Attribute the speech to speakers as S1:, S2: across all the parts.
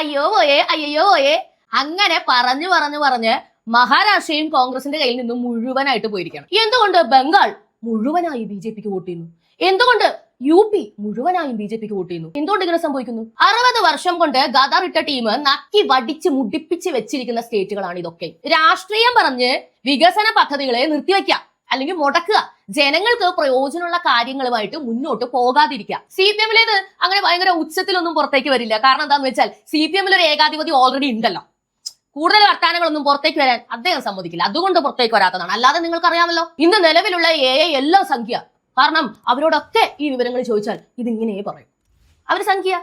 S1: അയ്യോ പോയേ അയ്യോ പോയേ അങ്ങനെ പറഞ്ഞ് മഹാരാഷ്ട്രയും കോൺഗ്രസിന്റെ കയ്യിൽ നിന്നും മുഴുവനായിട്ട് പോയിരിക്കണം. എന്തുകൊണ്ട് ബംഗാൾ മുഴുവനായി ബി.ജെ.പിക്ക് വോട്ട് ചെയ്യുന്നു? എന്തുകൊണ്ട് യു.പി മുഴുവനായും ബി.ജെ.പിക്ക് വോട്ട് ചെയ്യുന്നു? എന്തുകൊണ്ട് ഇങ്ങനെ സംഭവിക്കുന്നു? 60 വർഷം കൊണ്ട് ഗദറിട്ട ടീം നക്കി വടിച്ച് മുടിപ്പിച്ച് വെച്ചിരിക്കുന്ന സ്റ്റേറ്റുകളാണ് ഇതൊക്കെ. രാഷ്ട്രീയം പറഞ്ഞ് വികസന പദ്ധതികളെ നിർത്തിവെക്കാം, അല്ലെങ്കിൽ മുടക്കുക, ജനങ്ങൾക്ക് പ്രയോജനമുള്ള കാര്യങ്ങളുമായിട്ട് മുന്നോട്ട് പോകാതിരിക്കുക. CPM-ലേത് അങ്ങനെ ഭയങ്കര ഉച്ചത്തിലൊന്നും പുറത്തേക്ക് വരില്ല. കാരണം എന്താന്ന് വെച്ചാൽ CPM-ൽ ഒരു ഏകാധിപതി ഓൾറെഡി ഉണ്ടല്ലോ. കൂടുതൽ വർത്താനങ്ങളൊന്നും പുറത്തേക്ക് വരാൻ അദ്ദേഹം സമ്മതിക്കില്ല. അതുകൊണ്ട് പുറത്തേക്ക് വരാത്തതാണ്. അല്ലാതെ നിങ്ങൾക്കറിയാമല്ലോ ഇന്ന് നിലവിലുള്ള എല്ലാം സംഖ്യ. കാരണം അവരോടൊക്കെ ഈ വിവരങ്ങൾ ചോദിച്ചാൽ ഇതിങ്ങനെ പറയും. അവർ സംഖ്യ,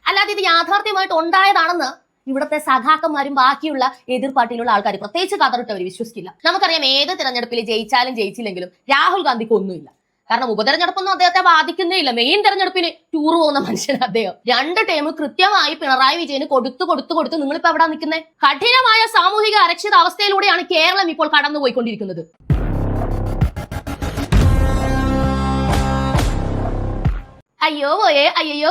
S1: അല്ലാതെ ഇത് യാഥാർത്ഥ്യമായിട്ട് ഉണ്ടായതാണെന്ന് ഇവിടുത്തെ സഖാക്കന്മാരും ബാക്കിയുള്ള എതിർ പാർട്ടിയിലുള്ള ആൾക്കാർ, പ്രത്യേകിച്ച് കതറിട്ടവർ വിശ്വസിക്കില്ല. നമുക്കറിയാം ഏത് തെരഞ്ഞെടുപ്പിൽ ജയിച്ചാലും ജയിച്ചില്ലെങ്കിലും രാഹുൽ ഗാന്ധിക്ക് ഒന്നുമില്ല. കാരണം ഉപതെരഞ്ഞെടുപ്പൊന്നും അദ്ദേഹത്തെ ബാധിക്കുന്നേ ഇല്ല. മെയിൻ തെരഞ്ഞെടുപ്പിന് ടൂർ പോകുന്ന മനുഷ്യൻ അദ്ദേഹം. 2 ടേം കൃത്യമായി പിണറായി വിജയന് കൊടുത്തു നിങ്ങളിപ്പോ എവിടെ നിൽക്കുന്നത്? കഠിനമായ സാമൂഹിക അരക്ഷിതാവസ്ഥയിലൂടെയാണ് കേരളം ഇപ്പോൾ കടന്നുപോയിക്കൊണ്ടിരിക്കുന്നത്. അയ്യോ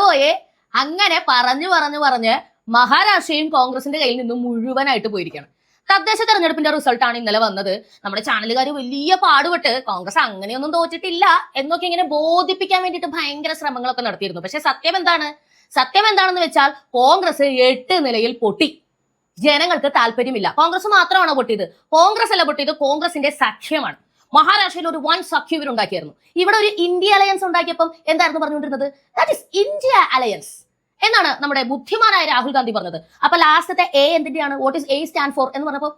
S1: പോയേ അങ്ങനെ പറഞ്ഞ് മഹാരാഷ്ട്രയും കോൺഗ്രസിന്റെ കയ്യിൽ നിന്നും മുഴുവനായിട്ട് പോയിരിക്കണം. തദ്ദേശ തെരഞ്ഞെടുപ്പിന്റെ റിസൾട്ടാണ് ഇന്നലെ വന്നത്. നമ്മുടെ ചാനലുകാർ വലിയ പാടുപെട്ട് കോൺഗ്രസ് അങ്ങനെയൊന്നും തോറ്റിട്ടില്ല എന്നൊക്കെ ഇങ്ങനെ ബോധിപ്പിക്കാൻ വേണ്ടിയിട്ട് ഭയങ്കര ശ്രമങ്ങളൊക്കെ നടത്തിയിരുന്നു. പക്ഷെ സത്യം എന്താണെന്ന് വെച്ചാൽ കോൺഗ്രസ് 8 നിലയിൽ പൊട്ടി. ജനങ്ങൾക്ക് താല്പര്യമില്ല. കോൺഗ്രസ് മാത്രമാണോ പൊട്ടിയത്? കോൺഗ്രസ് അല്ല പൊട്ടിയത്, കോൺഗ്രസിന്റെ സഖ്യമാണ്. മഹാരാഷ്ട്രയിൽ ഒരു വൺ സഖ്യം ഇവരുണ്ടാക്കിയായിരുന്നു. ഇവിടെ ഒരു ഇന്ത്യ അലയൻസ് ഉണ്ടാക്കിയപ്പം എന്തായിരുന്നു പറഞ്ഞുകൊണ്ടിരുന്നത്? ദാറ്റ് ഈസ് ഇന്ത്യ അലയൻസ് എന്നാണ് നമ്മുടെ ബുദ്ധിമാനായ രാഹുൽ ഗാന്ധി പറഞ്ഞത്. അപ്പൊ ലാസ്റ്റത്തെ എ എന്തിന്റെയാണ്? What is A stand for എന്ന് പറഞ്ഞപ്പോ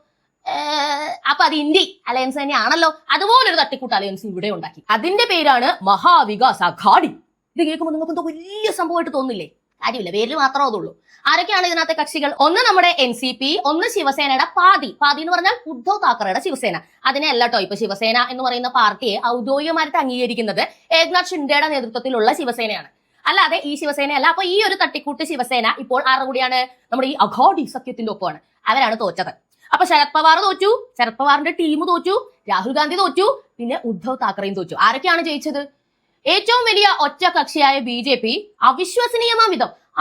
S1: അപ്പൊ അത് ഇന്ത്യ അലയൻസ് തന്നെയാണല്ലോ. അതുപോലൊരു തട്ടിക്കൂട്ട് അലയൻസ് ഇവിടെ ഉണ്ടാക്കി. അതിന്റെ പേരാണ് മഹാവികാസ് അഘാടി. ഇത് കേൾക്കുമ്പോൾ നിങ്ങൾക്ക് എന്തോ വലിയ സംഭവമായിട്ട് തോന്നില്ലേ? കാര്യമില്ല, പേരിൽ മാത്രമേ അതുള്ളൂ. ആരൊക്കെയാണ് ഇതിനകത്തെ കക്ഷികൾ? ഒന്ന് നമ്മുടെ NCP, ഒന്ന് ശിവസേനയുടെ പാതി എന്ന് പറഞ്ഞാൽ ഉദ്ധവ് താക്കറയുടെ ശിവസേന. അതിനെ അല്ലട്ടോ ഇപ്പൊ ശിവസേന എന്ന് പറയുന്ന പാർട്ടിയെ ഔദ്യോഗികമായിട്ട് അംഗീകരിക്കുന്നത് ഏക്നാഥ് ഷിൻഡെയുടെ നേതൃത്വത്തിലുള്ള ശിവസേനയാണ്. അല്ലാതെ ഈ ശിവസേനയല്ല. അപ്പൊ ഈ ഒരു തട്ടിക്കൂട്ട് ശിവസേന ഇപ്പോൾ ആരുടെ കൂടിയാണ്? നമ്മുടെ ഈ അഘാടി സഖ്യത്തിന്റെ ഒപ്പമാണ്. അവരാണ് തോറ്റത്. അപ്പൊ ശരത് പവാർ തോറ്റു, ശരത് പവാറിന്റെ ടീം തോറ്റു, രാഹുൽ ഗാന്ധി തോറ്റു, പിന്നെ ഉദ്ധവ് താക്കറെയും തോറ്റു. ആരൊക്കെയാണ് ജയിച്ചത്? ഏറ്റവും വലിയ ഒറ്റ കക്ഷിയായ BJP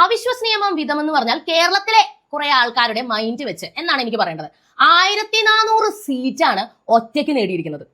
S1: അവിശ്വസനീയമാം വിധം എന്ന് പറഞ്ഞാൽ കേരളത്തിലെ കുറെ ആൾക്കാരുടെ മൈൻഡ് വെച്ച് എന്നാണ് എനിക്ക് പറയേണ്ടത്. 1400 സീറ്റാണ് ഒറ്റയ്ക്ക് നേടിയിരിക്കുന്നത്.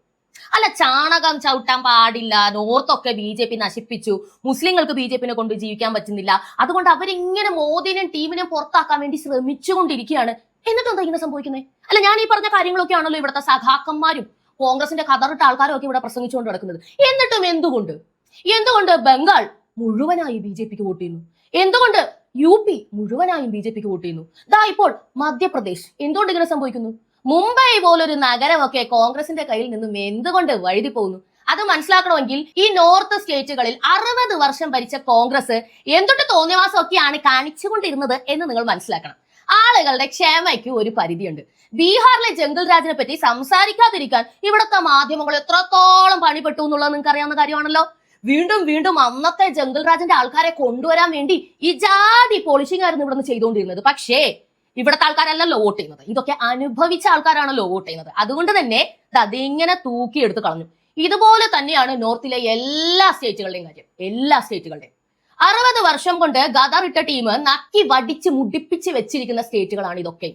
S1: അല്ല, ചാണകം ചവിട്ടാൻ പാടില്ല, നോർത്തൊക്കെ BJP നശിപ്പിച്ചു, മുസ്ലിങ്ങൾക്ക് BJP-നെ കൊണ്ട് ജീവിക്കാൻ പറ്റുന്നില്ല, അതുകൊണ്ട് അവരിങ്ങനെ മോദിനെയും ടീമിനെയും പുറത്താക്കാൻ വേണ്ടി ശ്രമിച്ചുകൊണ്ടിരിക്കുകയാണ്. എന്നിട്ടും എന്താ ഇങ്ങനെ സംഭവിക്കുന്നത്? അല്ല, ഞാൻ ഈ പറഞ്ഞ കാര്യങ്ങളൊക്കെ ആണല്ലോ ഇവിടുത്തെ സഖാക്കന്മാരും കോൺഗ്രസിന്റെ കതറിട്ട ആൾക്കാരും ഒക്കെ ഇവിടെ പ്രസംഗിച്ചുകൊണ്ട് നടക്കുന്നത്. എന്നിട്ടും എന്തുകൊണ്ട് ബംഗാൾ മുഴുവനായി BJP-ക്ക് വോട്ട് ചെയ്യുന്നു? എന്തുകൊണ്ട് യു.പി മുഴുവനായും BJP-ക്ക് വോട്ട് ചെയ്യുന്നു? ദാ ഇപ്പോൾ മധ്യപ്രദേശ് എന്തുകൊണ്ട് ഇങ്ങനെ സംഭവിക്കുന്നു? മുംബൈ പോലൊരു നഗരമൊക്കെ കോൺഗ്രസിന്റെ കയ്യിൽ നിന്നും എന്തുകൊണ്ട് വഴുതി പോകുന്നു? അത് മനസ്സിലാക്കണമെങ്കിൽ ഈ നോർത്ത് സ്റ്റേറ്റുകളിൽ 60 വർഷം ഭരിച്ച കോൺഗ്രസ് എന്തൊട്ട് തോന്നിയവാസമൊക്കെയാണ് കാണിച്ചുകൊണ്ടിരുന്നത് എന്ന് നിങ്ങൾ മനസ്സിലാക്കണം. ആളുകളുടെ ക്ഷമയ്ക്ക് ഒരു പരിധിയുണ്ട്. ബീഹാറിലെ ജംഗിൾ രാജിനെ പറ്റി സംസാരിക്കാതിരിക്കാൻ ഇവിടുത്തെ മാധ്യമങ്ങൾ എത്രത്തോളം പണിപ്പെട്ടു എന്നുള്ളത് നിങ്ങൾക്ക് അറിയാവുന്ന കാര്യമാണല്ലോ. വീണ്ടും അന്നത്തെ ജംഗിൾ രാജിന്റെ ആൾക്കാരെ കൊണ്ടുവരാൻ വേണ്ടി ഈ ജാതി പോളിഷിംഗ് ആയിരുന്നു ഇവിടെ നിന്ന് ചെയ്തുകൊണ്ടിരുന്നത്. പക്ഷേ ഇവിടുത്തെ ആൾക്കാരല്ലല്ലോ വോട്ട് ചെയ്യുന്നത്, ഇതൊക്കെ അനുഭവിച്ച ആൾക്കാരാണല്ലോ വോട്ട് ചെയ്യുന്നത്. അതുകൊണ്ട് തന്നെ അതിങ്ങനെ തൂക്കിയെടുത്ത് കളഞ്ഞു. ഇതുപോലെ തന്നെയാണ് നോർത്തിലെ എല്ലാ സ്റ്റേറ്റുകളുടെയും കാര്യം. 60 വർഷം കൊണ്ട് ഗദറിട്ട ടീം നക്കി വടിച്ച് മുടിപ്പിച്ച് വെച്ചിരിക്കുന്ന സ്റ്റേറ്റുകളാണ് ഇതൊക്കെ.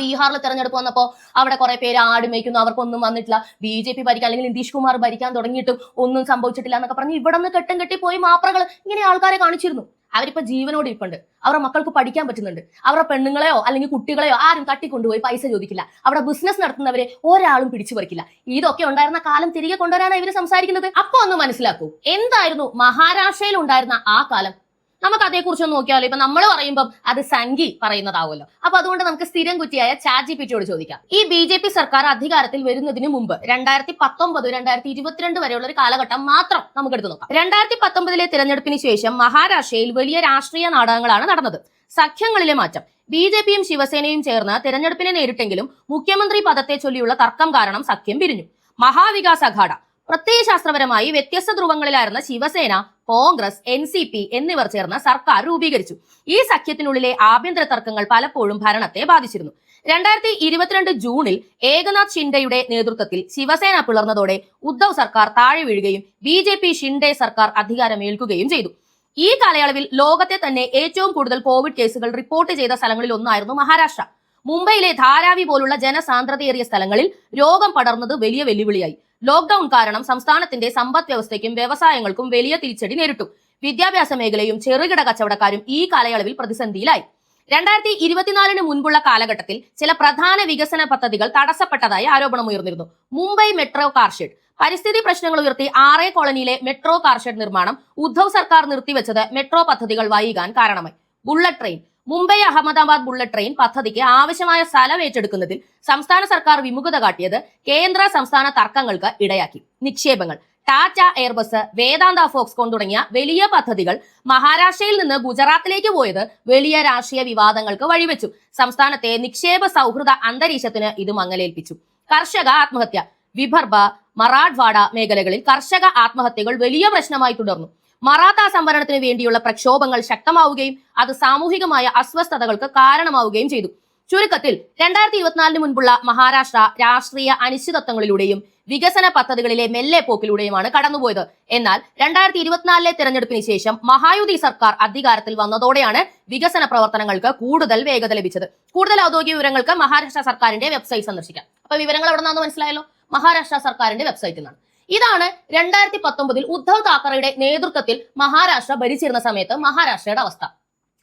S1: ബീഹാറിൽ തെരഞ്ഞെടുപ്പ് വന്നപ്പോ അവിടെ കുറെ പേര് ആട് മേയ്ക്കുന്നു, അവർക്കൊന്നും വന്നിട്ടില്ല. BJP ഭരിക്കാൻ അല്ലെങ്കിൽ നിതീഷ് കുമാർ ഭരിക്കാൻ തുടങ്ങിയിട്ടും ഒന്നും സംഭവിച്ചിട്ടില്ല എന്നൊക്കെ പറഞ്ഞ് ഇവിടെ നിന്ന് കെട്ടി പോയി മാപ്രകൾ ഇങ്ങനെ ആൾക്കാരെ കാണിച്ചിരുന്നു. അവരിപ്പോ ജീവനോട് ഇരിപ്പുണ്ട്. അവരുടെ മക്കൾക്ക് പഠിക്കാൻ പറ്റുന്നുണ്ട്. അവരുടെ പെണ്ണുങ്ങളെയോ അല്ലെങ്കിൽ കുട്ടികളെയോ ആരും തട്ടിക്കൊണ്ടുപോയി പൈസ ചോദിക്കില്ല. അവിടെ ബിസിനസ് നടത്തുന്നവരെ ഒരാളും പിടിച്ചു പറിക്കില്ല. ഇതൊക്കെ ഉണ്ടായിരുന്ന കാലം തിരികെ കൊണ്ടുവരാനാണ് ഇവര് സംസാരിക്കുന്നത്. അപ്പൊ ഒന്ന് മനസ്സിലാക്കൂ, എന്തായിരുന്നു മഹാരാഷ്ട്രയിൽ ഉണ്ടായിരുന്ന ആ കാലം? നമുക്ക് അതേക്കുറിച്ച് ഒന്ന് നോക്കിയാലോ. ഇപ്പൊ നമ്മൾ പറയുമ്പോൾ അത് സംഘി പറയുന്നതാവുമല്ലോ. അപ്പൊ അതുകൊണ്ട് നമുക്ക് സ്ഥിരം കുറ്റിയായ ChatGPT-യോട് ചോദിക്കാം. ഈ BJP സർക്കാർ അധികാരത്തിൽ വരുന്നതിന് മുമ്പ് 2019, 2022 വരെയുള്ള ഒരു കാലഘട്ടം മാത്രം നമുക്ക് എടുത്തു നോക്കാം. 2019-ലെ തിരഞ്ഞെടുപ്പിന് ശേഷം മഹാരാഷ്ട്രയിൽ വലിയ രാഷ്ട്രീയ നാടകങ്ങളാണ് നടന്നത്. സഖ്യങ്ങളിലെ മാറ്റം. BJP-യും ശിവസേനയും ചേർന്ന് തിരഞ്ഞെടുപ്പിനെ നേരിട്ടെങ്കിലും മുഖ്യമന്ത്രി പദത്തെ ചൊല്ലിയുള്ള തർക്കം കാരണം സഖ്യം പിരിഞ്ഞു. മഹാവികാസ് അഘാഡ. പ്രത്യയശാസ്ത്രപരമായി വ്യത്യസ്ത ധ്രുവങ്ങളിലായിരുന്ന ശിവസേന, കോൺഗ്രസ്, NCP എന്നിവർ ചേർന്ന് സർക്കാർ രൂപീകരിച്ചു. ഈ സഖ്യത്തിനുള്ളിലെ ആഭ്യന്തര തർക്കങ്ങൾ പലപ്പോഴും ഭരണത്തെ ബാധിച്ചിരുന്നു. 2022 ജൂണിൽ ഏകനാഥ് ഷിൻഡെയുടെ നേതൃത്വത്തിൽ ശിവസേന പിളർന്നതോടെ ഉദ്ധവ് സർക്കാർ താഴെ വീഴുകയും BJP ഷിൻഡെ സർക്കാർ അധികാരമേൽക്കുകയും ചെയ്തു. ഈ കാലയളവിൽ ലോകത്തെ തന്നെ ഏറ്റവും കൂടുതൽ കോവിഡ് കേസുകൾ റിപ്പോർട്ട് ചെയ്ത സ്ഥലങ്ങളിൽ ഒന്നായിരുന്നു മഹാരാഷ്ട്ര. മുംബൈയിലെ ധാരാവി പോലുള്ള ജനസാന്ദ്രതയേറിയ സ്ഥലങ്ങളിൽ രോഗം പടർന്നത് വലിയ വെല്ലുവിളിയായി. ലോക്ഡൌൺ കാരണം സംസ്ഥാനത്തിന്റെ സമ്പദ് വ്യവസ്ഥയ്ക്കും വ്യവസായങ്ങൾക്കും വലിയ തിരിച്ചടി നേരിട്ടു. വിദ്യാഭ്യാസ മേഖലയും ചെറുകിട കച്ചവടക്കാരും ഈ കാലയളവിൽ പ്രതിസന്ധിയിലായി. 2024 മുൻപുള്ള കാലഘട്ടത്തിൽ ചില പ്രധാന വികസന പദ്ധതികൾ തടസ്സപ്പെട്ടതായി ആരോപണമുയർന്നിരുന്നു. മുംബൈ മെട്രോ കാർഷെഡ് പരിസ്ഥിതി പ്രശ്നങ്ങൾ ഉയർത്തി 6 കോളനിയിലെ മെട്രോ കാർഷെഡ് നിർമ്മാണം ഉദ്ധവ് സർക്കാർ നിർത്തിവെച്ചത് മെട്രോ പദ്ധതികൾ വൈകാൻ കാരണമായി. Bullet train Mumbai Ahmedabad bullet train പദ്ധതിക്ക് ആവശ്യമായ സ്ഥലം ഏറ്റെടുക്കുന്നതിൽ സംസ്ഥാന സർക്കാർ വിമുഖത കാട്ടിയത് കേന്ദ്ര സംസ്ഥാന തർക്കങ്ങൾക്ക് ഇടയാക്കി. നിക്ഷേപങ്ങൾ ടാറ്റ, എയർബസ്, വേദാന്ത, ഫോക്സ്കോൺ തുടങ്ങിയ വലിയ പദ്ധതികൾ മഹാരാഷ്ട്രയിൽ നിന്ന് ഗുജറാത്തിലേക്ക് പോയത് വലിയ രാഷ്ട്രീയ വിവാദങ്ങൾക്ക് വഴിവെച്ചു. സംസ്ഥാനത്തെ നിക്ഷേപ സൗഹൃദ അന്തരീക്ഷത്തിന് ഇത് മങ്ങലേൽപ്പിച്ചു. കർഷക ആത്മഹത്യ വിദർഭ, മറാഠ്വാഡ മേഖലകളിൽ കർഷക ആത്മഹത്യകൾ വലിയ പ്രശ്നമായി തുടർന്നു. മറാത്ത സംവരണത്തിന് വേണ്ടിയുള്ള പ്രക്ഷോഭങ്ങൾ ശക്തമാവുകയും അത് സാമൂഹികമായ അസ്വസ്ഥതകൾക്ക് കാരണമാവുകയും ചെയ്തു. ചുരുക്കത്തിൽ 2024 മുൻപുള്ള മഹാരാഷ്ട്ര രാഷ്ട്രീയ അനിശ്ചിതത്വങ്ങളിലൂടെയും വികസന പദ്ധതികളിലെ മെല്ലെപ്പോക്കിലൂടെയുമാണ് കടന്നുപോയത്. എന്നാൽ 2024 തെരഞ്ഞെടുപ്പിന് ശേഷം മഹായുതി സർക്കാർ അധികാരത്തിൽ വന്നതോടെയാണ് വികസന പ്രവർത്തനങ്ങൾക്ക് കൂടുതൽ വേഗത ലഭിച്ചത്. കൂടുതൽ ഔദ്യോഗിക വിവരങ്ങൾക്ക് മഹാരാഷ്ട്ര സർക്കാരിന്റെ വെബ്സൈറ്റ് സന്ദർശിക്കാം. അപ്പൊ വിവരങ്ങൾ എവിടെ നിന്നാന്ന് മനസ്സിലായല്ലോ, മഹാരാഷ്ട്ര സർക്കാരിന്റെ വെബ്സൈറ്റിൽ നിന്നാണ്. ഇതാണ് 2019 ഉദ്ധവ് താക്കറെയുടെ നേതൃത്വത്തിൽ മഹാരാഷ്ട്ര ഭരിച്ചിരുന്ന സമയത്ത് മഹാരാഷ്ട്രയുടെ അവസ്ഥ.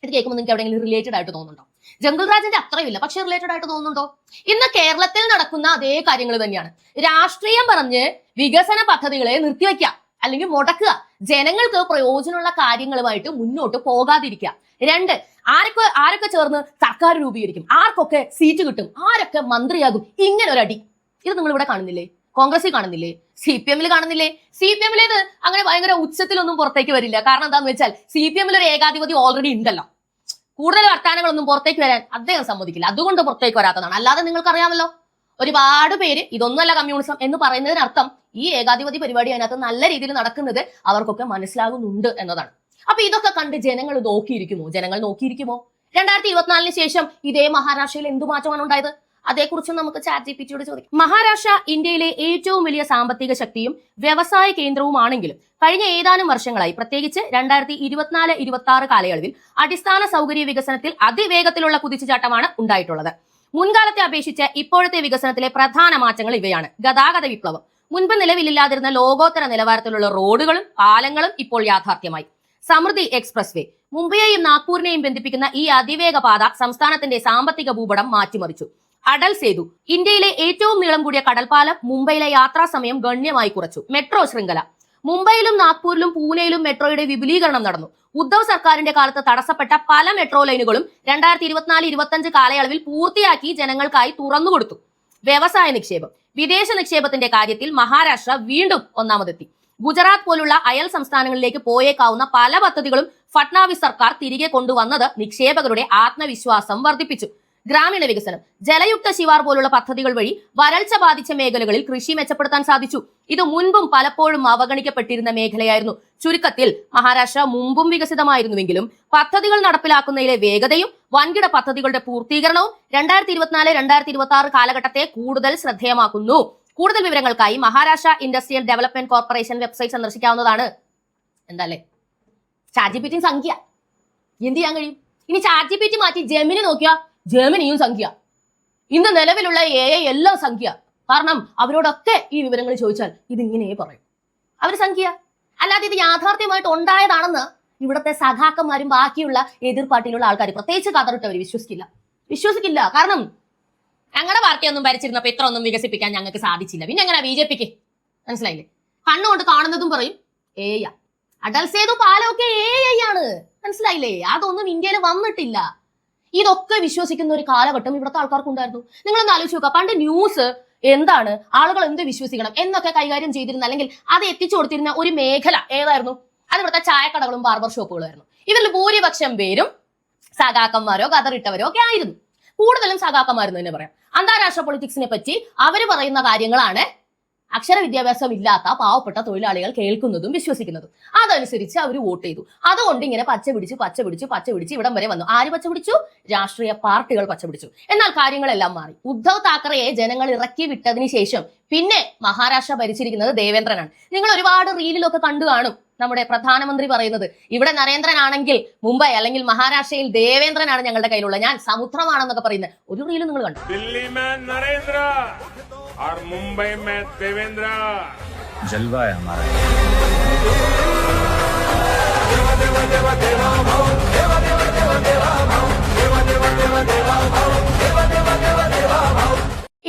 S1: ഇത് കേൾക്കുമ്പോൾ നിങ്ങൾക്ക് എവിടെയെങ്കിലും റിലേറ്റഡ് ആയിട്ട് തോന്നുന്നുണ്ടോ? ജംഗിൾ രാജിന്റെ അത്രയില്ല, പക്ഷെ റിലേറ്റഡ് ആയിട്ട് തോന്നുന്നുണ്ടോ? ഇന്ന് കേരളത്തിൽ നടക്കുന്ന അതേ കാര്യങ്ങൾ തന്നെയാണ്. രാഷ്ട്രീയം പറഞ്ഞ് വികസന പദ്ധതികളെ നിർത്തിവെക്കുക അല്ലെങ്കിൽ മുടക്കുക, ജനങ്ങൾക്ക് പ്രയോജനമുള്ള കാര്യങ്ങളുമായിട്ട് മുന്നോട്ട് പോകാതിരിക്കുക. 2, ആരൊക്കെ ചേർന്ന് സർക്കാർ രൂപീകരിക്കും, ആർക്കൊക്കെ സീറ്റ് കിട്ടും, ആരൊക്കെ മന്ത്രിയാകും, ഇങ്ങനെ ഒരു അടി. ഇത് നിങ്ങൾ ഇവിടെ കാണുന്നില്ലേ? കോൺഗ്രസിൽ കാണുന്നില്ലേ? CPM കാണുന്നില്ലേ? CPM ഇത് അങ്ങനെ ഭയങ്കര ഉച്ചത്തിലൊന്നും പുറത്തേക്ക് വരില്ല. കാരണം എന്താന്ന് വെച്ചാൽ CPM ഒരു ഏകാധിപതി ഓൾറെഡി ഉണ്ടല്ലോ. കൂടുതൽ വർത്താനങ്ങളൊന്നും പുറത്തേക്ക് വരാൻ അദ്ദേഹം സമ്മതിക്കില്ല. അതുകൊണ്ട് പുറത്തേക്ക് വരാത്തതാണ്. അല്ലാതെ നിങ്ങൾക്കറിയാമല്ലോ, ഒരുപാട് പേര് ഇതൊന്നുമല്ല കമ്മ്യൂണിസം എന്ന് പറയുന്നതിനർത്ഥം ഈ ഏകാധിപതി പരിപാടി അതിനകത്ത് നല്ല രീതിയിൽ നടക്കുന്നത് അവർക്കൊക്കെ മനസ്സിലാകുന്നുണ്ട് എന്നതാണ്. അപ്പൊ ഇതൊക്കെ കണ്ട് ജനങ്ങൾ നോക്കിയിരിക്കുമോ? 2024 ശേഷം ഇതേ മഹാരാഷ്ട്രയിൽ എന്തു മാറ്റമാണ് ഉണ്ടായത്? അതേക്കുറിച്ചും നമുക്ക് ChatGPTയോട് ചോദിക്കാം. മഹാരാഷ്ട്ര ഇന്ത്യയിലെ ഏറ്റവും വലിയ സാമ്പത്തിക ശക്തിയും വ്യവസായ കേന്ദ്രവുമാണെങ്കിലും കഴിഞ്ഞ ഏതാനും വർഷങ്ങളായി, പ്രത്യേകിച്ച് 2024-26 കാലയളവിൽ അടിസ്ഥാന സൗകര്യ വികസനത്തിൽ അതിവേഗത്തിലുള്ള കുതിച്ചുചാട്ടമാണ് ഉണ്ടായിട്ടുള്ളത്. മുൻകാലത്തെ അപേക്ഷിച്ച് ഇപ്പോഴത്തെ വികസനത്തിലെ പ്രധാന മാറ്റങ്ങൾ ഇവയാണ്. ഗതാഗത വിപ്ലവം. മുൻപ് നിലവിലില്ലാതിരുന്ന ലോകോത്തര നിലവാരത്തിലുള്ള റോഡുകളും പാലങ്ങളും ഇപ്പോൾ യാഥാർത്ഥ്യമായി. സമൃദ്ധി എക്സ്പ്രസ് വേ മുംബൈയെയും നാഗ്പൂരിനെയും ബന്ധിപ്പിക്കുന്ന ഈ അതിവേഗ പാത സംസ്ഥാനത്തിന്റെ സാമ്പത്തിക ഭൂപടം മാറ്റിമറിച്ചു. അടൽ സേതു ഇന്ത്യയിലെ ഏറ്റവും നീളം കൂടിയ കടൽപ്പാലം മുംബൈയിലെ യാത്രാ സമയം ഗണ്യമായി കുറച്ചു. മെട്രോ ശൃംഖല മുംബൈയിലും നാഗ്പൂരിലും പൂനെയിലും മെട്രോയുടെ വിപുലീകരണം നടന്നു. ഉദ്ധവ് സർക്കാരിന്റെ കാലത്ത് തടസ്സപ്പെട്ട പല മെട്രോ ലൈനുകളും 2024-25 കാലയളവിൽ പൂർത്തിയാക്കി ജനങ്ങൾക്കായി തുറന്നുകൊടുത്തു. വ്യവസായ നിക്ഷേപം വിദേശ നിക്ഷേപത്തിന്റെ കാര്യത്തിൽ മഹാരാഷ്ട്ര വീണ്ടും ഒന്നാമതെത്തി. ഗുജറാത്ത് പോലുള്ള അയൽ സംസ്ഥാനങ്ങളിലേക്ക് പോയേക്കാവുന്ന പല പദ്ധതികളും ഫട്നാവിസ് സർക്കാർ തിരികെ കൊണ്ടുവന്നത് നിക്ഷേപകരുടെ ആത്മവിശ്വാസം വർദ്ധിപ്പിച്ചു. ഗ്രാമീണ വികസനം ജലയുക്ത ശിവാർ പോലുള്ള പദ്ധതികൾ വഴി വരൾച്ച ബാധിച്ച മേഖലകളിൽ കൃഷി മെച്ചപ്പെടുത്താൻ സാധിച്ചു. ഇത് മുൻപും പലപ്പോഴും അവഗണിക്കപ്പെട്ടിരുന്ന മേഖലയായിരുന്നു. ചുരുക്കത്തിൽ മഹാരാഷ്ട്ര മുമ്പും വികസിതമായിരുന്നുവെങ്കിലും പദ്ധതികൾ നടപ്പിലാക്കുന്നതിലെ വേഗതയും വൻകിട പദ്ധതികളുടെ പൂർത്തീകരണവും 2024-2026 കാലഘട്ടത്തെ കൂടുതൽ ശ്രദ്ധേയമാക്കുന്നു. കൂടുതൽ വിവരങ്ങൾക്കായി Maharashtra industrial development corporation website സന്ദർശിക്കാവുന്നതാണ്. എന്താല്ലേ ChatGPT സംഖ്യ എന്ത് ചെയ്യാൻ കഴിയും? ഇനി ChatGPT മാറ്റി ജെമിനി നോക്കിയാ ജെമിനിയും സംഖ്യ. ഇന്ന് നിലവിലുള്ള AI എല്ലാം സംഖ്യ. കാരണം അവരോടൊക്കെ ഈ വിവരങ്ങൾ ചോദിച്ചാൽ ഇതിങ്ങനെ പറയും, അവർ സംഖ്യ. അല്ലാതെ ഇത് യാഥാർത്ഥ്യമായിട്ട് ഉണ്ടായതാണെന്ന് ഇവിടുത്തെ സഖാക്കന്മാരും ബാക്കിയുള്ള എതിർ പാർട്ടിയിലുള്ള ആൾക്കാർ, പ്രത്യേകിച്ച് കതറിട്ടവർ വിശ്വസിക്കില്ല. കാരണം ഞങ്ങളുടെ പാർട്ടിയൊന്നും ഭരിച്ചിരുന്നപ്പോ ഇത്ര ഒന്നും വികസിപ്പിക്കാൻ ഞങ്ങൾക്ക് സാധിച്ചില്ല, പിന്നെ എങ്ങനെ BJPക്ക്? മനസ്സിലായില്ലേ? കണ്ണുകൊണ്ട് കാണുന്നതും പറയും AI. അടൽ സേതു പാലമൊക്കെ AI ആണ്. മനസ്സിലായില്ലേ? അതൊന്നും ഇന്ത്യയിൽ വന്നിട്ടില്ല. ഇതൊക്കെ വിശ്വസിക്കുന്ന ഒരു കാലഘട്ടം ഇവിടുത്തെ ആൾക്കാർക്കുണ്ടായിരുന്നു. നിങ്ങളൊന്ന് ആലോചിച്ച് നോക്കുക. പണ്ട് ന്യൂസ് എന്താണ്, ആളുകൾ എന്ത് വിശ്വസിക്കണം എന്നൊക്കെ കൈകാര്യം ചെയ്തിരുന്ന അല്ലെങ്കിൽ അത് എത്തിച്ചു കൊടുത്തിരുന്ന ഒരു മേഖല ഏതായിരുന്നു? അത് ഇവിടുത്തെ ചായക്കടകളും ബാർബർ ഷോപ്പുകളുമായിരുന്നു. ഇവരിൽ ഭൂരിപക്ഷം പേരും സഖാക്കന്മാരോ കതറിട്ടവരോ ഒക്കെ ആയിരുന്നു. കൂടുതലും സഖാക്കന്മാരെന്ന് തന്നെ പറയാം. അന്താരാഷ്ട്ര പൊളിറ്റിക്സിനെ പറ്റി അവർ പറയുന്ന കാര്യങ്ങളാണ് അക്ഷര വിദ്യാഭ്യാസം ഇല്ലാത്ത പാവപ്പെട്ട തൊഴിലാളികൾ കേൾക്കുന്നതും വിശ്വസിക്കുന്നതും. അതനുസരിച്ച് അവർ വോട്ട് ചെയ്തു. അതുകൊണ്ട് ഇങ്ങനെ പച്ച പിടിച്ച് ഇവിടം വരെ വന്നു. ആര് പച്ച പിടിച്ചു? രാഷ്ട്രീയ പാർട്ടികൾ പച്ച പിടിച്ചു. എന്നാൽ കാര്യങ്ങളെല്ലാം മാറി. ഉദ്ധവ് താക്കറെയെ ജനങ്ങൾ ഇറക്കി വിട്ടതിന് ശേഷം പിന്നെ മഹാരാഷ്ട്ര ഭരിച്ചിരിക്കുന്നത് ദേവേന്ദ്രനാണ്. നിങ്ങൾ ഒരുപാട് റീലിലൊക്കെ കണ്ടു കാണും. നമ്മുടെ പ്രധാനമന്ത്രി പറയുന്നത്. ഇവിടെ നരേന്ദ്രനാണെങ്കിൽ മുംബൈ അല്ലെങ്കിൽ മഹാരാഷ്ട്രയിൽ ദേവേന്ദ്രനാണ് ഞങ്ങളുടെ കയ്യിലുള്ളത്, ഞാൻ സമുദ്രമാണെന്നൊക്കെ പറയുന്നത് ഒരു റീലും നിങ്ങൾ കണ്ടു.
S2: दिल्ली में नरेंद्र और मुंबई में देवेंद्र.
S3: जलवा है हमारा.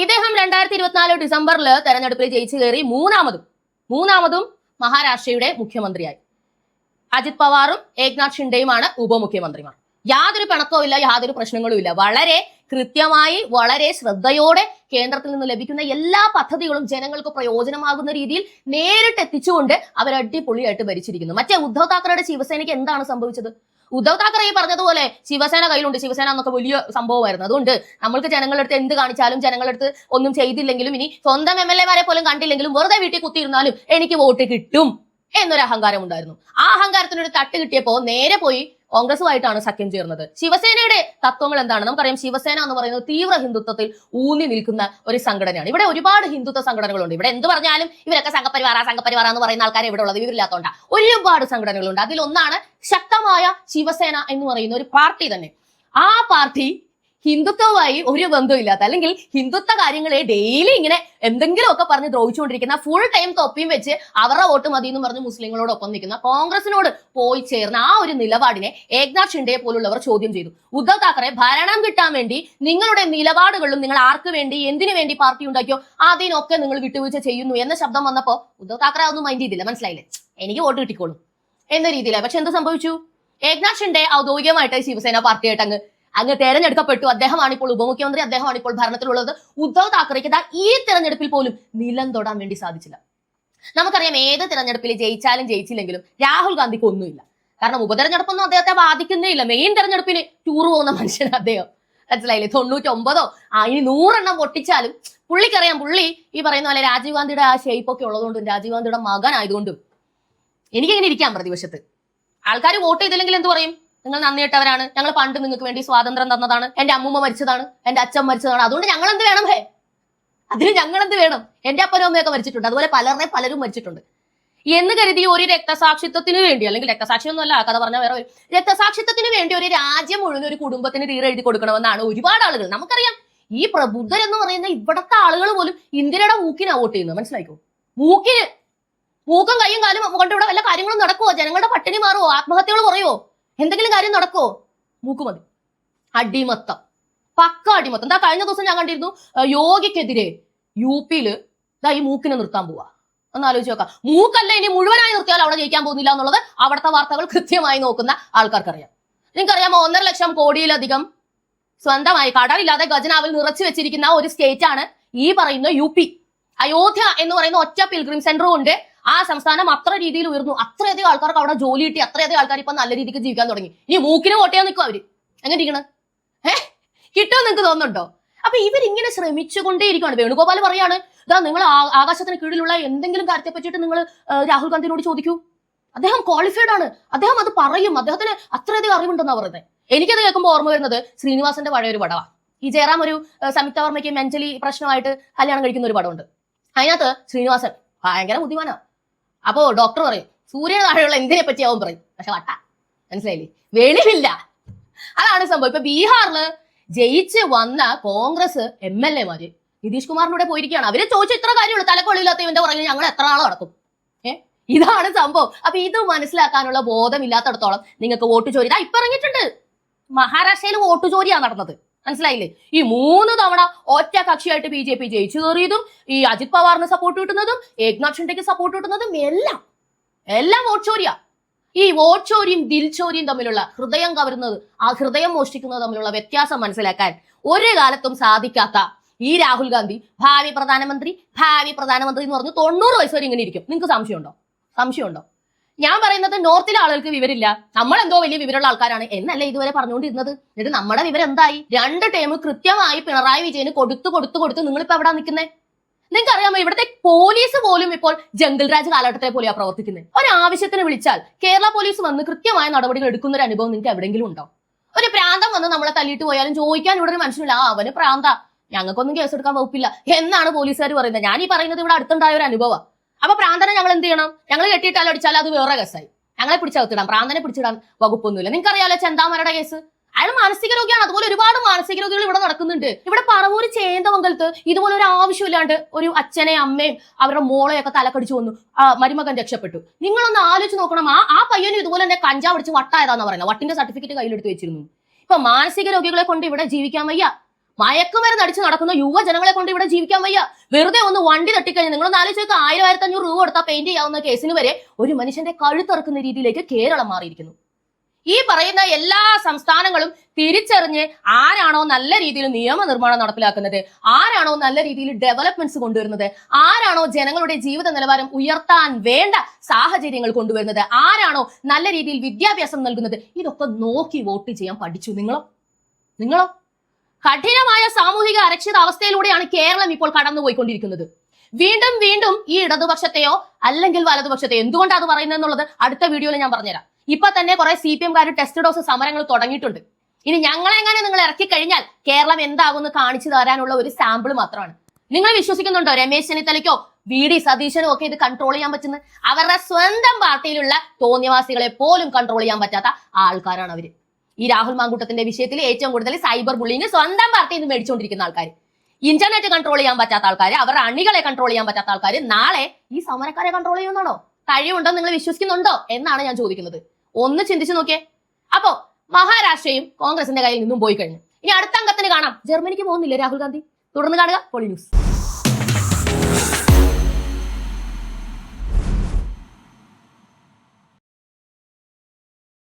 S1: ഇദ്ദേഹം 2024 ഡിസംബറിൽ തെരഞ്ഞെടുപ്പിൽ ജയിച്ചു കയറി മൂന്നാമതും മഹാരാഷ്ട്രയുടെ മുഖ്യമന്ത്രിയായി. അജിത് പവാറും ഏക്നാഥ് ഷിൻഡെയുമാണ് ഉപമുഖ്യമന്ത്രിമാർ. യാതൊരു പിണക്കവും ഇല്ല, യാതൊരു പ്രശ്നങ്ങളും ഇല്ല. വളരെ കൃത്യമായി വളരെ ശ്രദ്ധയോടെ കേന്ദ്രത്തിൽ നിന്ന് ലഭിക്കുന്ന എല്ലാ പദ്ധതികളും ജനങ്ങൾക്ക് പ്രയോജനമാകുന്ന രീതിയിൽ നേരിട്ട് എത്തിച്ചുകൊണ്ട് അവർ അടിപൊളിയായിട്ട് ഭരിച്ചിരിക്കുന്നു. മറ്റേ ഉദ്ധവ് താക്കറയുടെ ശിവസേനയ്ക്ക് എന്താണ് സംഭവിച്ചത്? ഉദ്ധവ് താക്കറെ ഈ പറഞ്ഞതുപോലെ ശിവസേന കയ്യിലുണ്ട്, ശിവസേന എന്നൊക്കെ വലിയ സംഭവമായിരുന്നു. അതുകൊണ്ട് നമ്മൾക്ക് ജനങ്ങളുടെ അടുത്ത് എന്ത് കാണിച്ചാലും, ജനങ്ങളുടെ അടുത്ത് ഒന്നും ചെയ്തില്ലെങ്കിലും, ഇനി സ്വന്തം MLA-മാരെ പോലും കണ്ടില്ലെങ്കിലും വെറുതെ വീട്ടിൽ കുത്തിയിരുന്നാലും എനിക്ക് വോട്ട് കിട്ടും എന്നൊരു അഹങ്കാരം ഉണ്ടായിരുന്നു. ആ അഹങ്കാരത്തിനൊരു തട്ട് കിട്ടിയപ്പോ നേരെ പോയി കോൺഗ്രസുമായിട്ടാണ് സഖ്യം ചേർന്നത്. ശിവസേനയുടെ തത്വങ്ങൾ എന്താണ് നമുക്കറിയാം. ശിവസേന എന്ന് പറയുന്നത് തീവ്ര ഹിന്ദുത്വത്തിൽ ഊന്നി നിൽക്കുന്ന ഒരു സംഘടനയാണ്. ഇവിടെ ഒരുപാട് ഹിന്ദുത്വ സംഘടനകളുണ്ട്. ഇവിടെ എന്ത് പറഞ്ഞാലും ഇവരൊക്കെ സംഘപരിവാര എന്ന് പറയുന്ന ആൾക്കാരെ ഇവിടെ ഉള്ളത്, ഇവരില്ലാത്തതുകൊണ്ടാണ്. ഒരുപാട് സംഘടനകളുണ്ട്. അതിലൊന്നാണ് ശക്തമായ ശിവസേന എന്ന് പറയുന്ന ഒരു പാർട്ടി തന്നെ. ആ പാർട്ടി ഹിന്ദുത്വവുമായി ഒരു ബന്ധമില്ലാത്ത, അല്ലെങ്കിൽ ഹിന്ദുത്വ കാര്യങ്ങളെ ഡെയിലി ഇങ്ങനെ എന്തെങ്കിലുമൊക്കെ പറഞ്ഞ് ദ്രോഹിച്ചുകൊണ്ടിരിക്കുന്ന, ഫുൾ ടൈം തൊപ്പിയും വെച്ച് അവരുടെ വോട്ട് മതി എന്ന് പറഞ്ഞ് മുസ്ലിങ്ങളോടൊപ്പം നിൽക്കുന്ന കോൺഗ്രസിനോട് പോയി ചേർന്ന ആ ഒരു നിലപാടിനെ ഏക്നാഥ് ഷിൻഡെയെ പോലുള്ളവർ ചോദ്യം ചെയ്തു. ഉദ്ധവ് താക്കറെ ഭരണം കിട്ടാൻ വേണ്ടി നിങ്ങളുടെ നിലപാടുകളിലും നിങ്ങൾ ആർക്ക് വേണ്ടി എന്തിനു വേണ്ടി പാർട്ടി ഉണ്ടാക്കിയോ അതിനൊക്കെ നിങ്ങൾ വിട്ടുവീഴ്ച ചെയ്യുന്നു എന്ന ശബ്ദം വന്നപ്പോ ഉദ്ധവ് താക്കറെ ഒന്നും മൈൻഡ് ചെയ്തില്ല. മനസ്സിലായില്ലേ, എനിക്ക് വോട്ട് കിട്ടിക്കോളും എന്ന രീതിയിലാണ്. പക്ഷെ എന്ത് സംഭവിച്ചു? ഏക്നാഥ് ഷിൻഡെ ഔദ്യോഗികമായിട്ട് ശിവസേന പാർട്ടിയായിട്ട് അങ്ങ് തെരഞ്ഞെടുക്കപ്പെട്ടു. അദ്ദേഹമാണ് ഇപ്പോൾ ഉപമുഖ്യമന്ത്രി, അദ്ദേഹമാണ് ഇപ്പോൾ ഭരണത്തിലുള്ളത്. ഉദ്ധവ് താക്കറെക്ക് ഈ തെരഞ്ഞെടുപ്പിൽ പോലും നിലം തൊടാൻ വേണ്ടി സാധിച്ചില്ല. നമുക്കറിയാം, ഏത് തെരഞ്ഞെടുപ്പിൽ ജയിച്ചാലും ജയിച്ചില്ലെങ്കിലും രാഹുൽ ഗാന്ധിക്ക് ഒന്നുമില്ല. കാരണം ഉപതെരഞ്ഞെടുപ്പൊന്നും അദ്ദേഹത്തെ ബാധിക്കുന്നേ ഇല്ല. മെയിൻ തെരഞ്ഞെടുപ്പിന് ടൂർ പോകുന്ന മനുഷ്യൻ അദ്ദേഹം. മനസ്സിലായില്ലേ? 99 ഇനി 100 പൊട്ടിച്ചാലും പുള്ളിക്കറിയാം, പുള്ളി ഈ പറയുന്ന പോലെ രാജീവ് ഗാന്ധിയുടെ ആ ഷേപ്പൊക്കെ ഉള്ളതുകൊണ്ടും രാജീവ് ഗാന്ധിയുടെ മകനായതുകൊണ്ടും എനിക്കിങ്ങനെ ഇരിക്കാം പ്രതിപക്ഷത്ത്. ആൾക്കാർ വോട്ട് ചെയ്തില്ലെങ്കിൽ എന്ത് പറയും? നിങ്ങൾ നന്ദിയിട്ടവരാണ്, ഞങ്ങൾ പണ്ട് നിങ്ങൾക്ക് വേണ്ടി സ്വാതന്ത്ര്യം തന്നതാണ്, എന്റെ അമ്മൂമ്മ മരിച്ചതാണ്, എന്റെ അച്ഛൻ മരിച്ചതാണ്, അതുകൊണ്ട് ഞങ്ങൾ എന്ത് വേണം? അതിന് ഞങ്ങൾ എന്ത് വേണം? എന്റെ അപ്പനും അമ്മയൊക്കെ മരിച്ചിട്ടുണ്ട്, അതുപോലെ പലരും മരിച്ചിട്ടുണ്ട് എന്ന് കരുതി ഒരു രക്തസാക്ഷിത്വത്തിന് വേണ്ടി, അല്ലെങ്കിൽ രക്തസാക്ഷിയൊന്നുമല്ല, കഥ പറഞ്ഞാൽ വേറെ രക്തസാക്ഷിത്വത്തിന് വേണ്ടി ഒരു രാജ്യം മുഴുവൻ ഒരു കുടുംബത്തിന് തീരെഴുതി കൊടുക്കണമെന്നാണ് ഒരുപാട് ആളുകൾ. നമുക്കറിയാം, ഈ പ്രബുദ്ധരെന്ന് പറയുന്ന ഇവിടത്തെ ആളുകൾ പോലും ഇന്ത്യയുടെ മൂക്കിനാ വോട്ട് ചെയ്യുന്നത്. മനസ്സിലായിക്കോ? മൂക്കും കയ്യും കാലും കൊണ്ട് ഇവിടെ വല്ല കാര്യങ്ങളും നടക്കുവോ? ജനങ്ങളുടെ പട്ടിണി മാറുവോ? ആത്മഹത്യകൾ കുറയുവോ? എന്തെങ്കിലും കാര്യം നടക്കോ? മൂക്കുമതി. അടിമത്തം, പക്ക അടിമത്തം. എന്താ കഴിഞ്ഞ ദിവസം ഞാൻ കണ്ടിരുന്നു, യോഗിക്കെതിരെ UP-ല് ഈ മൂക്കിനെ നിർത്താൻ പോവാ. ഒന്ന് ആലോചിച്ച് നോക്കാം. മൂക്കല്ല, ഇനി മുഴുവനായി നിർത്തിയാൽ അവിടെ ജയിക്കാൻ പോകുന്നില്ല എന്നുള്ളത് അവിടുത്തെ വാർത്തകൾ കൃത്യമായി നോക്കുന്ന ആൾക്കാർക്കറിയാം. നിങ്ങൾക്കറിയാമോ, 1.5 ലക്ഷം കോടിയിലധികം സ്വന്തമായി കടമില്ലാതെ ഖജനാവിൽ നിറച്ചു വെച്ചിരിക്കുന്ന ഒരു സ്റ്റേറ്റ് ആണ് ഈ പറയുന്ന UP. അയോധ്യ എന്ന് പറയുന്ന ഒറ്റ പിൽഗ്രിം സെന്ററും ഉണ്ട്. ആ സംസ്ഥാനം അത്ര രീതിയിൽ ഉയർന്നു. അത്രയധികം ആൾക്കാർക്ക് അവിടെ ജോലി കിട്ടി. അത്രയധികം ആൾക്കാർ ഇപ്പൊ നല്ല രീതിക്ക് ജീവിക്കാൻ തുടങ്ങി. ഇനി മൂക്കിന് വോട്ട് ചെയ്യാൻ നിൽക്കും അവര്. എങ്ങനെ ഇരിക്കണം? കിട്ടുമെന്ന് നിങ്ങൾക്ക് തോന്നുന്നുണ്ടോ? അപ്പൊ ഇവരിങ്ങനെ ശ്രമിച്ചുകൊണ്ടേയിരിക്കുകയാണ്. വേണുഗോപാൽ പറയാണ്, ഇതാ നിങ്ങൾ ആകാശത്തിന് കീഴിലുള്ള എന്തെങ്കിലും കാര്യത്തെ പറ്റിയിട്ട് നിങ്ങൾ രാഹുൽ ഗാന്ധിയോട് ചോദിക്കൂ. അദ്ദേഹം ക്വാളിഫൈഡ് ആണ്, അദ്ദേഹം അത് പറയും, അദ്ദേഹത്തിന് അത്രയധികം അറിവുണ്ടെന്നാ പറയുന്നത്. എനിക്കത് കേൾക്കുമ്പോൾ ഓർമ്മ വരുന്നത് ശ്രീനിവാസന്റെ പഴയൊരു പടമാണ്. ഈ ജയറാം ഒരു സംയുക്ത വർമ്മയ്ക്ക് മെന്റലി പ്രശ്നമായിട്ട് കല്യാണം കഴിക്കുന്ന ഒരു പടമുണ്ട്. അതിനകത്ത് ശ്രീനിവാസൻ ഭയങ്കര ബുദ്ധിമാനാ. അപ്പോ ഡോക്ടർ പറയും, സൂര്യന് താഴെയുള്ള എന്തിനെ പറ്റിയാവും പറയും, പക്ഷെ വട്ട. മനസ്സിലായില്ലേ? വെളിവില്ല. അതാണ് സംഭവം. ഇപ്പൊ ബീഹാറില് ജയിച്ച് വന്ന കോൺഗ്രസ് MLA-മാര് നിതീഷ് കുമാറിനൂടെ പോയിരിക്കുകയാണ്. അവര് ചോദിച്ചു ഇത്ര കാര്യമുള്ളൂ, തലക്കൊള്ളില്ലാത്ത ഇവന്റെ പുറകിൽ ഞങ്ങൾ എത്ര നാളെ നടക്കും? ഇതാണ് സംഭവം. അപ്പൊ ഇത് മനസ്സിലാക്കാനുള്ള ബോധമില്ലാത്തടത്തോളം നിങ്ങൾക്ക് വോട്ട് ചോരി ഇപ്പൊ ഇറങ്ങിയിട്ടുണ്ട്. മഹാരാഷ്ട്രയിൽ വോട്ട് ചോരിയാണ് നടന്നത്. മനസ്സിലായില്ലേ? ഈ 3 തവണ ഒറ്റ കക്ഷിയായിട്ട് BJP ജയിച്ചു കയറിയതും, ഈ അജിത് പവാറിന് സപ്പോർട്ട് കിട്ടുന്നതും, ഏക്നാഥ് ഷിൻഡെക്ക് സപ്പോർട്ട് കിട്ടുന്നതും എല്ലാം വോട്ട് ചോരിയാ. ഈ വോട്ട് ചോരിയും ദിൽ ചോരിയും തമ്മിലുള്ള, ഹൃദയം കവരുന്നത് ആ ഹൃദയം മോഷ്ടിക്കുന്നത് തമ്മിലുള്ള വ്യത്യാസം മനസ്സിലാക്കാൻ ഒരു കാലത്തും സാധിക്കാത്ത ഈ രാഹുൽ ഗാന്ധി ഭാവി പ്രധാനമന്ത്രി എന്ന് പറഞ്ഞു 90 വയസ്സ് വരെ ഇങ്ങനെ ഇരിക്കും. നിങ്ങൾക്ക് സംശയമുണ്ടോ? ഞാൻ പറയുന്നത് നോർത്തിലെ ആളുകൾക്ക് വിവരമില്ല, നമ്മളെന്തോ വലിയ വിവരമുള്ള ആൾക്കാരാണ് എന്നല്ലേ ഇതുവരെ പറഞ്ഞുകൊണ്ടിരുന്നത്. എന്നിട്ട് നമ്മുടെ വിവരം എന്തായി? 2 ടേം കൃത്യമായി പിണറായി വിജയന് കൊടുത്ത് നിങ്ങളിപ്പോ എവിടെ നിൽക്കുന്നേ? നിങ്ങൾക്ക് അറിയാമോ, ഇവിടുത്തെ പോലീസ് പോലും ഇപ്പോൾ ജംഗിൾ രാജ് കാലഘട്ടത്തെ പോലെയാ പ്രവർത്തിക്കുന്നത്. ഒരാവശ്യത്തിന് വിളിച്ചാൽ കേരള പോലീസ് വന്ന് കൃത്യമായ നടപടികൾ എടുക്കുന്ന ഒരു അനുഭവം നിങ്ങൾക്ക് എവിടെയെങ്കിലും ഉണ്ടോ? ഒരു പ്രാന്തം വന്ന് നമ്മളെ തല്ലിയിട്ട് പോയാലും ചോദിക്കാൻ ഇവിടെ ഒരു മനുഷ്യനില്ല, അവന് പ്രാന്ത, ഞങ്ങൾക്കൊന്നും കേസെടുക്കാൻ വകുപ്പില്ല എന്നാണ് പോലീസുകാർ പറയുന്നത്. ഞാൻ ഈ പറയുന്നത് ഇവിടെ അടുത്തുണ്ടായ ഒരു അനുഭവം. അപ്പൊ പ്രാന്തനെ ഞങ്ങൾ എന്ത് ചെയ്യണം? ഞങ്ങൾ കെട്ടിയിട്ടാലോ അടിച്ചാലോ അത് വേറെ കേസായി. ഞങ്ങളെ പിടിച്ചകത്തിടാം, പ്രാന്തനെ പിടിച്ചിടാൻ വകുപ്പൊന്നുമില്ല. നിങ്ങൾക്കറിയാലോ ചെന്താമരയുടെ കേസ്, അയാൾ മാനസിക രോഗിയാണ്. അതുപോലെ ഒരുപാട് മാനസിക രോഗികൾ ഇവിടെ നടക്കുന്നുണ്ട്. ഇവിടെ പറവൂര് ചേന്തമംഗലത്ത് ഇതുപോലെ ഒരു ആവശ്യമില്ലാണ്ട് ഒരു അച്ഛനെ അമ്മയും അവരുടെ മോളെയൊക്കെ തലക്കടിച്ചു വന്നു, മരുമകൻ രക്ഷപ്പെട്ടു. നിങ്ങളൊന്ന് ആലോചിച്ച് നോക്കണം. ആ പയ്യനും ഇതുപോലെ തന്നെ കഞ്ചാവ് അടിച്ച് വട്ടായതാന്ന് പറയുന്നത്, വട്ടിന്റെ സർട്ടിഫിക്കറ്റ് കയ്യിലെടുത്ത് വെച്ചിരുന്നു. ഇപ്പൊ മാനസിക രോഗികളെ കൊണ്ട് ഇവിടെ ജീവിക്കാൻ വയ്യ. മയക്കുമരുന്ന് അടിച്ച് നടക്കുന്ന യുവജനങ്ങളെ കൊണ്ട് ഇവിടെ ജീവിക്കാൻ വയ്യ. വെറുതെ ഒന്ന് വണ്ടി തട്ടിക്കഴിഞ്ഞാൽ നിങ്ങളൊന്ന് ആലോചിച്ച് 1000-1500 രൂപ കൊടുത്താൽ പെയിന്റ് ചെയ്യാവുന്ന കേസിന് വരെ ഒരു മനുഷ്യന്റെ കഴുത്തിറക്കുന്ന രീതിയിലേക്ക് കേരളം മാറിയിരിക്കുന്നു. ഈ പറയുന്ന എല്ലാ സംസ്ഥാനങ്ങളും തിരിച്ചറിഞ്ഞ് ആരാണോ നല്ല രീതിയിൽ നിയമനിർമ്മാണം നടപ്പിലാക്കുന്നത്, ആരാണോ നല്ല രീതിയിൽ ഡെവലപ്മെന്റ്സ് കൊണ്ടുവരുന്നത്, ആരാണോ ജനങ്ങളുടെ ജീവിത നിലവാരം ഉയർത്താൻ വേണ്ട സാഹചര്യങ്ങൾ കൊണ്ടുവരുന്നത്, ആരാണോ നല്ല രീതിയിൽ വിദ്യാഭ്യാസം നൽകുന്നത്, ഇതൊക്കെ നോക്കി വോട്ട് ചെയ്യാൻ പഠിച്ചു. നിങ്ങളോ കഠിനമായ സാമൂഹിക അരക്ഷിതാവസ്ഥയിലൂടെയാണ് കേരളം ഇപ്പോൾ കടന്നുപോയിക്കൊണ്ടിരിക്കുന്നത്. വീണ്ടും വീണ്ടും ഈ ഇടതുപക്ഷത്തെയോ അല്ലെങ്കിൽ വലതുപക്ഷത്തെയോ, എന്തുകൊണ്ടാണ് അത് പറയുന്നത് എന്നുള്ളത് അടുത്ത വീഡിയോയിൽ ഞാൻ പറഞ്ഞുതരാം. ഇപ്പൊ തന്നെ കുറെ CPM-കാർ ടെസ്റ്റ് ഡോസ് സമരങ്ങൾ തുടങ്ങിയിട്ടുണ്ട്. ഇനി ഞങ്ങളെങ്ങനെ നിങ്ങൾ ഇറക്കി കഴിഞ്ഞാൽ കേരളം എന്താകുമെന്ന് കാണിച്ചു തരാനുള്ള ഒരു സാമ്പിൾ മാത്രമാണ്. നിങ്ങൾ വിശ്വസിക്കുന്നുണ്ടോ രമേശ് ചെന്നിത്തലയ്ക്കോ VD സതീശനും ഒക്കെ ഇത് കൺട്രോൾ ചെയ്യാൻ പറ്റുന്നത്? അവരുടെ സ്വന്തം പാർട്ടിയിലുള്ള തോന്നിയവാസികളെ പോലും കൺട്രോൾ ചെയ്യാൻ പറ്റാത്ത ആൾക്കാരാണ് അവര്. ഈ രാഹുൽ മാങ്കൂട്ടത്തിന്റെ വിഷയത്തിൽ ഏറ്റവും കൂടുതൽ സൈബർ ബുള്ളിങ് സ്വന്തം പാർട്ടിയിൽ നിന്ന് മേടിച്ചുകൊണ്ടിരിക്കുന്ന ആൾക്കാർ, ഇന്റർനെറ്റ് കൺട്രോൾ ചെയ്യാൻ പറ്റാത്ത ആൾക്കാർ, അവരുടെ അണികളെ കൺട്രോൾ ചെയ്യാൻ പറ്റാത്ത ആൾക്കാർ നാളെ ഈ സമരക്കാരെ കൺട്രോൾ ചെയ്യുമെന്നാണോ? കഴിവുണ്ടോ നിങ്ങൾ വിശ്വസിക്കുന്നുണ്ടോ എന്നാണ് ഞാൻ ചോദിക്കുന്നത്. ഒന്ന് ചിന്തിച്ചു നോക്കിയേ. അപ്പോ മഹാരാഷ്ട്രയും കോൺഗ്രസിന്റെ കയ്യിൽ നിന്നും പോയി കഴിഞ്ഞു. ഇനി അടുത്ത അംഗത്തിന് കാണാം. ജർമ്മനിക്ക് പോകുന്നില്ലേ രാഹുൽ ഗാന്ധി? തുടർന്ന് കാണുക പോളി ന്യൂസ്.